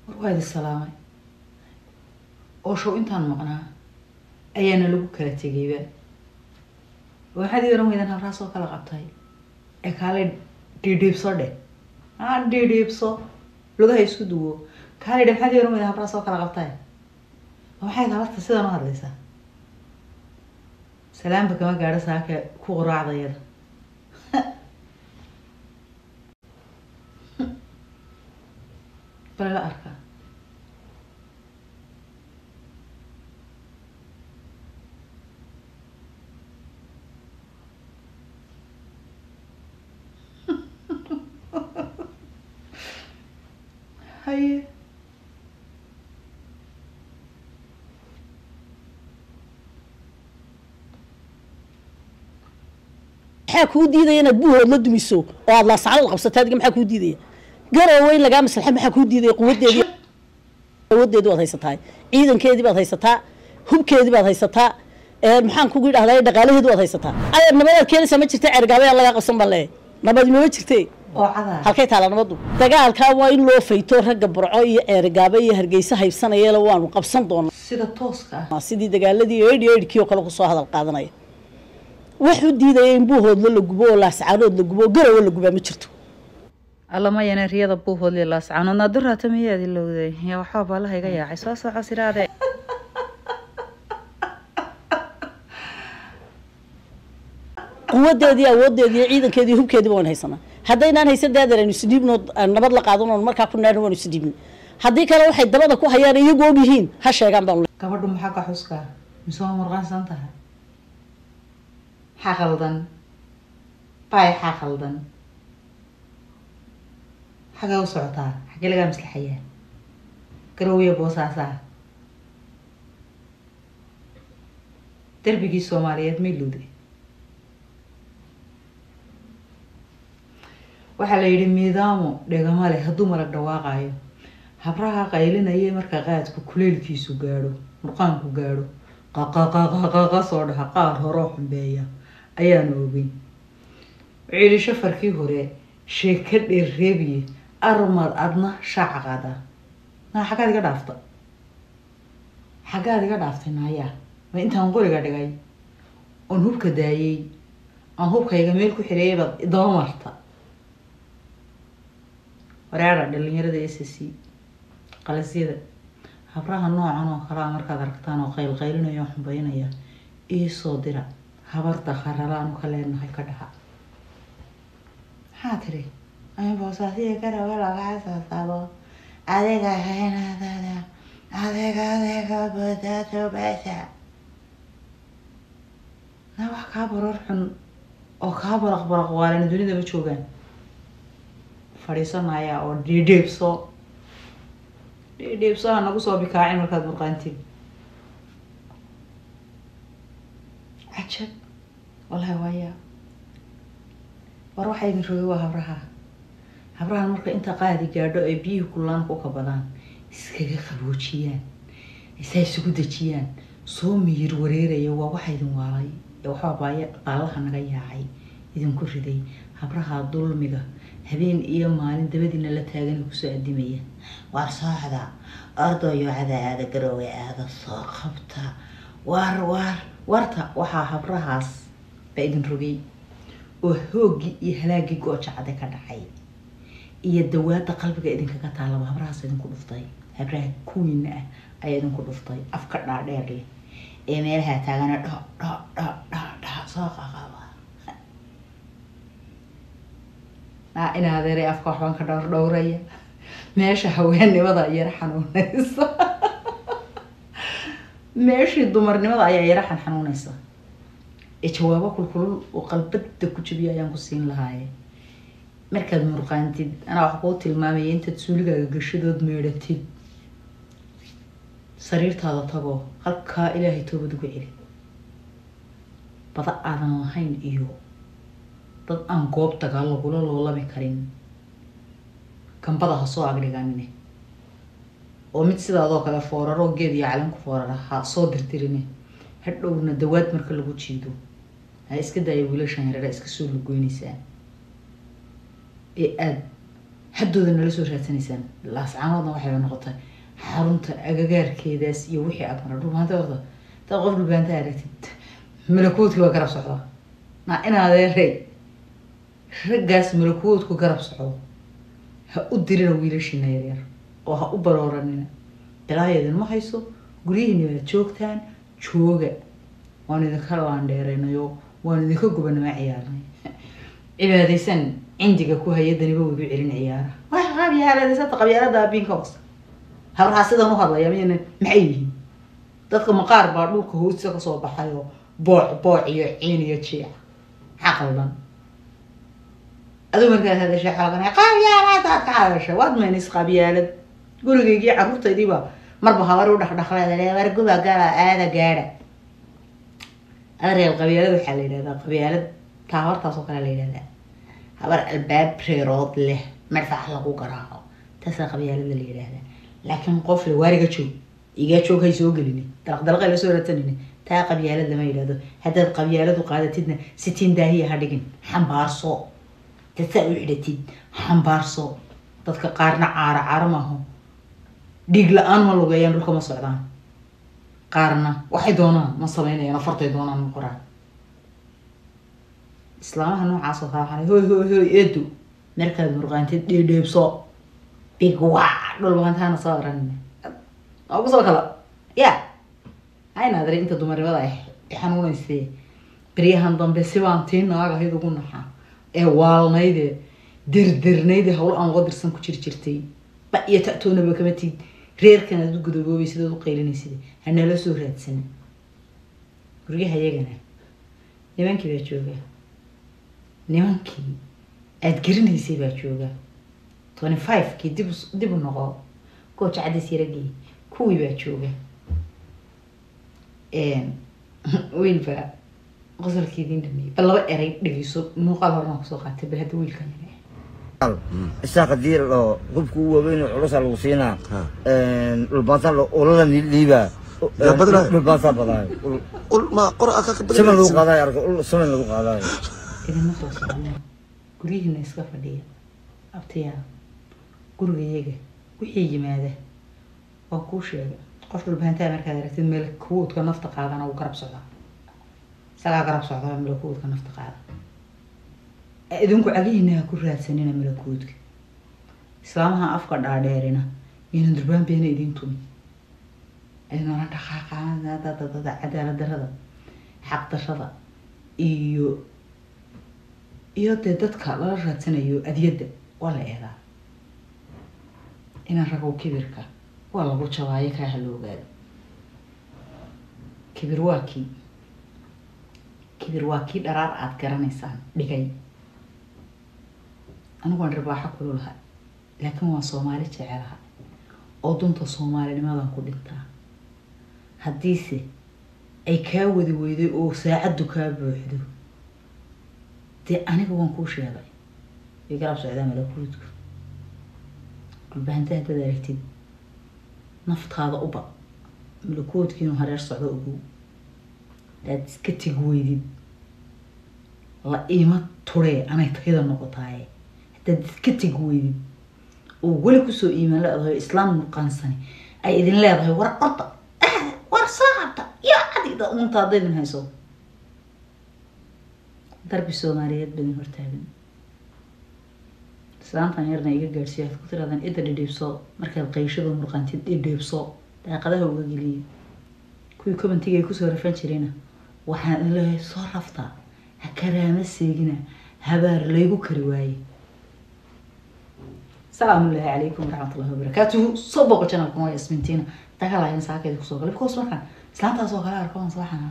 warwaadi salaamay oo show intaan maqnaa ayaana lagu kala tegayba waxaad iiran weydan habraas oo kala qabtay ee kaale dhiibso dheh dhiibso lugaha isku duwo kaale dheh maxaad iiran weydan habraas oo kala qabtay waxay habarta sidan u hadlaysaa salaamba kama gaadho saaka ku quraacdayada bal la arka haye maxaa kuu diidaya inaad buuhood la dumiso oo aad laasacado qabsato adiga maxaa kuu diidaya garoweyn lagaa maslaxa maxaa kuu diidaya quwadeedii waad haysataa ciidankeedii baad haysataa hubkeedii baad haysataa maxaan kugu idhahdaa dhaqaalaheedii waad haysataa adeer nabadaad keenaysaa ma jirta cergaabaya lagaa qabsan baan leeyahay nabadi ma jirtee oo cadaa halkay taala nabadu dagaalkaa waa in loo fayto ragga burco iyo ceergaabe iyo hargeysa haybsanayela waanu qabsan doonaa sida tooska ah sidii dagaaladii eedhkii oo kale kusoo hadal qaadanaya wuxuu diidaya in buuhoodla la gubo oo laascaanood la gubo garowe la gubaa ma jirto allama yana riyada buuhoodle laascaanood naaduraata miyaad ilowday yaa waxaa baalaha iga yaacay soo soco siraade quwadeedii awoodeedii ciidankeedii hubkeedii waan haysanaa haddaynaan haysan daadeer aynu isdhiibno nabad la qaadano markaa ku naadhan waanu isdhiibno haddii kale waxay dabada ku hayaan iyagu og yihiin ha sheegaan baan gabadhu maxaa ka xuskaa mise waa murqaansan tahay xaqaldan baay xaqaldan xagee u socotaa xagee lagaa maslaxayaa garowiya boosaasaa darbigii soomaaliyeed may luuday waxaa la yidhi miidaamo dhegama leh hadduu marag dhawaaqayo habraha qaylinaya marka qaadku kuleelkiisu gaadho murqaanku gaadho qaqaqaqaqa soo dhaha qaar horoo xumbeeya ayaanu ogeyn ciili shafarkii hore sheeka dheer reebiye armad adna shaaca qaadaa naa xaggaad iga dhaafta xaggaad iga dhaaftay naayaa ma intaan qoriga dhigay oon hubka daayay aan hubkayga meel ku xireeyay baad daba marta wareera dhalinyarada s c qalasyada habraha noocan oo kalea markaad aragtaan oo qaylqaylinayo oo xumbeynaya iisoo dira habarta qaralaanu ka leenahay ka dhaha maxaa tiri boosaasiya garowe lagaa soo sabo adiga haynadada adiga badaasobasa na wax kaa baroor xun oo kaa baraq waalana dunidaba joogaan fadhiisanaya oo dhiidhiibso ha nagu soo bikaacin markaad murqaantiin cajab wallahi waaya war waxaa idin rogay waa habrahan marka inta qaadi gaadho ay biyihii kullaan ku kabadaan iskaga qaboojiyaan isaa isugu dejiyaan soo miyir wareeraya waa waxaa idin waalay ee waxbaa baalaha naga yaacay idinku riday habraha dulmiga habeen iyo maalin dabadiina la taagan kusoo adimaya waa sooxda ardayo cadaada garowe aada soo qabta warta waxaa habrahaas baa idin rogay oo hooggii iyo halaagii goojacada ka dhacay iyo dawaada qalbiga idinkaga taalaba habrahaas idinku dhuftay habraha kuwiina ah ayaa idinku dhuftay afka dhaadheer leh ee meelaha taagana dha soo qaqaba in adeeray afka waxbaan ka dhowraya meesha haweennimada yara xanuunaysa meeshii dumarnimada ayaa yara xanuunaysa ee jawaabo kulkulul oo qalbada ku jabiya ayaan ku siin lahaaye markaad murqaantid anaa wax kuu tilmaamaya intaad suuligaaga gashadood meedhatid sariirtaada tagoo halkaa ilaahay toobad uga celi bada aadan lahayn iyo dad aan goob dagaal lagula loolami karin kambada ha soo agdhiganine oo mid sidaadoo kale fooraroo geed iyo calanku foorara ha soo dirdirine hadhowna dawaad marka lagu jiido ha iska daaya wiilashan yareera iska soo lugoynaysaa ee aada haddooda nala soo raadsanaysaan laascaanoodna waxay noqotay xarunta agagaarkeedaas iyo wixii aad mara dhulbaanta horta taa qof dhulbaanta aragtid malakoodkii waa garab socdaa naa inaadeerey raggaas malakoodku garab socdo ha u dirina wiilashiina yaryar oo ha u barooranina ilaahaydin ma hayso guryihiina waad joogtaan jooga waan idinka laandheeraynayo waan idinka gubanamaa ciyaarnay cibaadaysan cindiga ku hayadaniba waygu celin ciyaara wax qabyaaladaysa qabyaalada abiinka hoos habraha sidan u hadlaya miyana maxay yihiin dadka maqaar baa dhulka hoostiisa kasoo baxayo booc iyo ciin iyo jeex maxaa qaldan aduu markaad hadashay xalqana qabyaaladaad ka hadashay waad meenis qabyaalad gurigaygii carruurtaydiiba marba habar u dhaqdhaqleeda war guba gala aada gaadha reer qabyaalad waxaa la yidhahdaa qabyaalad taabartaas oo kale la yidhahdaa habar albaab reerood leh marfax lagu garaaco taasaa qabyaalada la yidhahdaa laakiin qof le waariga joog iga joog hay soo gelini dalaqdalaqay la soo ratanini taa qabyaalad lama yidhahdo haddaad qabyaaladu qaadatidna sitiin daahiya ha dhigin xambaarso dadsaa u xidhatid xambaarso dadka qaarna caaro maaho dhiig la-aan ma lugeeyaan dhulka ma socdaan qaarna waxay doonaan ma sameynayaan afartay doonaan ma qoraan islaamaha noocaas oo kala xanay hoy eedu markaad murqaantid dheedheebso big waa dhulbaantaana soo oranina waa kusoo kala ya hayna adari inta dumarnimada ay xanuunaysay beryahan dambe sibaan tii naaga ahayd ugu naxaa ee waalnayde dirdirnayde hawl aan uga dirsan ku jirtay ba iyo ta'toonaba kama tiid reerkan aad u gudaboobay sidaad u qaylinaysid hanala soo raadsan guryaha iyagana nimankii baa jooga nimankii aad garanaysay baa jooga 25kii dib u noqo gooja cadays yaragii kuwii baa jooga wiilba qosolkii idin dhameeyey bal laba eray dhegeyso muuqaal horena kusoo qaatay bal hadda wiilkan yare isaaq hadii loo qofku uu weyn culusa lagu siinaa dhulbaanta olada liiba dhulbaanta badan ما قرأ كبر sama lagu qaaday arko sama lagu qaaday idinma soo socdaan guryihiina iska fadhiya abtiyaa gurigayaga wixii yimaada waa kuu sheega qof dhulbaantaa markaad aragtid meel kuwoodka nafta qaadana uu garab socdaa isagaa garab socdaa meel kuwoodka nafta qaada idinku cagihiina ha ku raadsanina malakoodka islaamaha afka dhaadheerina iyana durbaan beena idin tumi idinana dhaqaaqaada cadaalad darada xaq darada iyo dee dadka lala raadsanayo adyadda waa la eedaa inaan ragow kibirka waa lagu jabaayo kaa ha la ogaado kibir waa kii dharaar aad garanaysaan dhigay anigu waan ribaaxo kulu laha laakiin waan soomaali jecelaha oo dunta soomaalinimadan ku dhintaa haddiise ay kaa wadi weyday oo saacaddu kaa buuxdo dee aniga waan kuu sheegay way garab socdaa malakoodku dhulbaanta haddaad aragtid naftaada uba malakoodkiinu hareer socdo ogow hadaad iska tegi weydid la iima turee anay tayada noqotaaye haddaad iska tegi weydid oo weli kusoo iimaan leedahay islaam muqaansani ay idin leedahay war orda war saacabta iyo adigda unta hadday idin hayso darbi soomaaliyeed badin hortaagan islaantan yarna iga gaadhsiiyo waxaad ku tirahdaan cidda dhidhiibso markaad qayshada murqaantid dhidhiibso daaqadaha uga geliya kuwii commentiga ay kusoo rafan jirayna waxaan idin leeyahay soo raftaa ha karaama seegina habaar laygu kari waaye السلام الله عليكم ورحمة الله وبركاته صبوا قتنا لكم يا اسمنتينا تكلا إنسان كذا كسوق لكم اسمعنا سلامة سوق على أركان صباحنا